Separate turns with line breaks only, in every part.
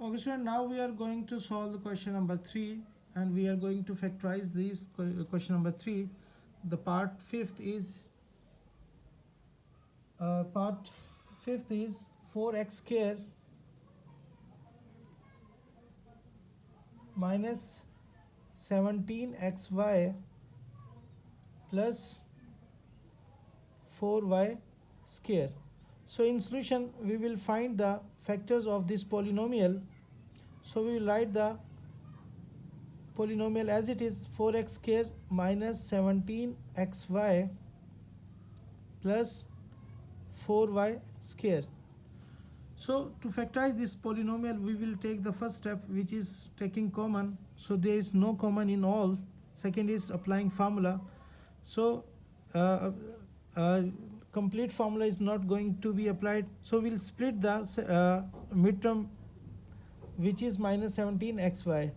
Okay, so now we are going to solve the question number 3, and we are going to factorize this question number 3. The part fifth is 4x square minus 17xy plus 4y square. So in solution we will find the factors of this polynomial. So we will write the polynomial as it is 4x square minus 17xy plus 4y square. So to factorize this polynomial we will take the first step, which is taking common. So there is no common in all. Second is applying formula. So complete formula is not going to be applied, so we'll split the midterm, which is minus 17xy.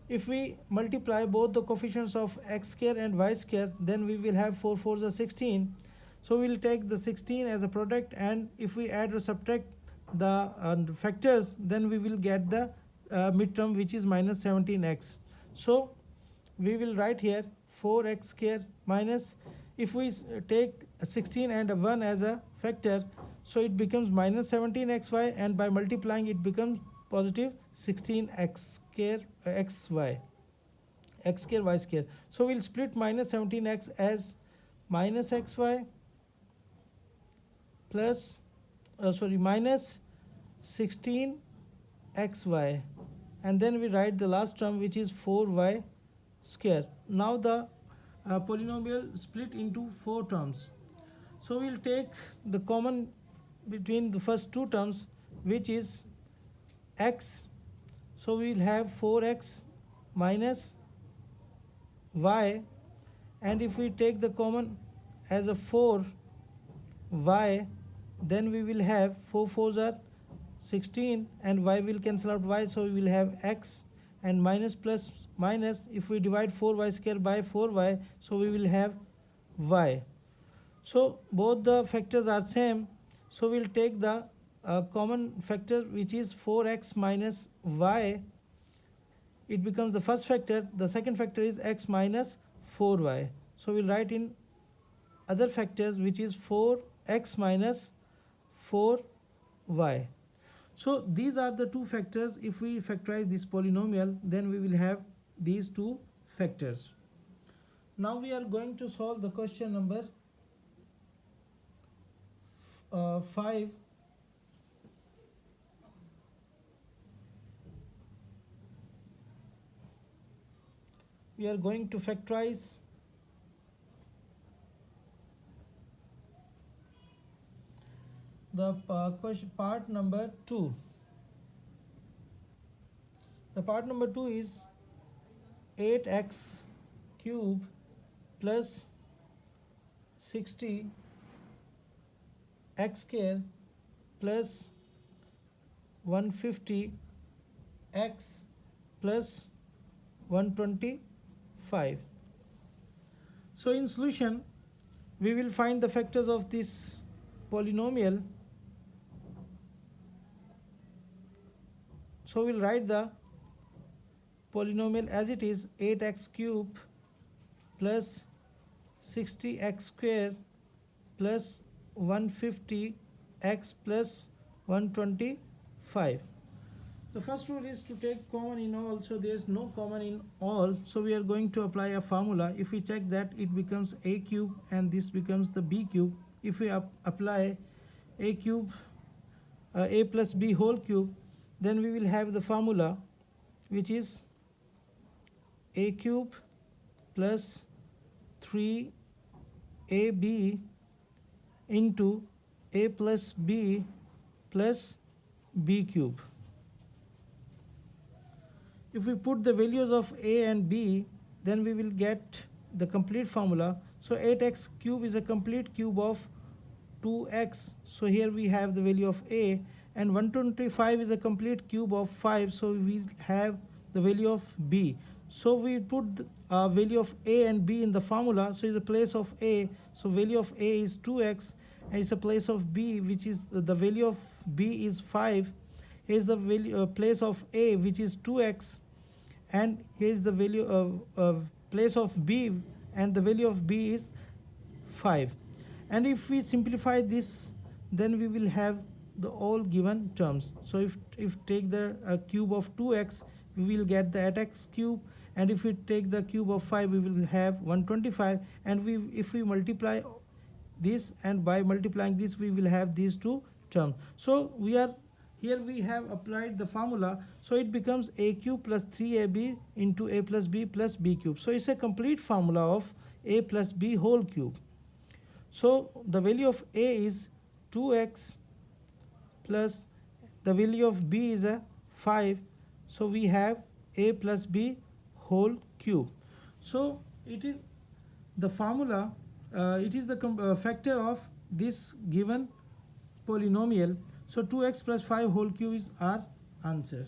If we multiply both the coefficients of x square and y square, then we will have 4 4s are 16. So we'll take the 16 as a product, and if we add or subtract the factors, then we will get the midterm, which is minus 17x. So we will write here 4x square minus, if we take 16 and a 1 as a factor, so it becomes minus 17xy, and by multiplying it becomes positive 16x square xy, x square y square. So we'll split minus 17x as minus xy plus minus 16xy, and then we write the last term, which is 4y square. Now the polynomial split into 4 terms. So we'll take the common between the first two terms, which is x. So we will have 4x minus y, and if we take the common as a 4y, then we will have 4 4s are 16, and y will cancel out y, so we will have x, and minus plus minus, if we divide 4y square by 4y, so we will have y. So both the factors are same, so we'll take the common factor, which is 4x minus y. It becomes the first factor. The second factor is x minus 4y. So we'll write in other factors, which is 4x minus 4y. So these are the two factors. If we factorize this polynomial, then we will have these two factors. Now we are going to solve the question number 5. We are going to factorize the question part number 2. The part number 2 is 8x cube plus 60 x square plus 150 x plus 125. So in solution we will find the factors of this polynomial. So we'll write the polynomial as it is 8x cube plus 60x square plus 150x plus 125. The first rule is to take common in all, so there is no common in all, so we are going to apply a formula. If we check that, it becomes a cube and this becomes the b cube. If we apply a cube, a plus b whole cube, then we will have the formula, which is a cube plus 3ab into a plus b plus b cube. If we put the values of a and b, then we will get the complete formula. So 8x cube is a complete cube of 2x. So here we have the value of a, and 125 is a complete cube of 5. So we have the value of b. So we put the value of a and b in the formula. So is a place of a. So value of a is 2x, and it's a place of b, which is the value of b is 5. here is the value place of a, which is 2x, and here is the value of place of b, and the value of b is 5. And if we simplify this, then we will have the all given terms. So if take the cube of 2x, we will get the 8x cube, and if we take the cube of 5, we will have 125, and if we multiply this, and by multiplying this we will have these two terms. So we are here, we have applied the formula, so it becomes a cube plus 3ab into a plus b cube. So it's a complete formula of a plus b whole cube. So the value of a is 2x plus the value of b is a 5. So we have a plus b whole cube. So it is the formula, it is the factor of this given polynomial. So 2x plus 5 whole cube is our answer.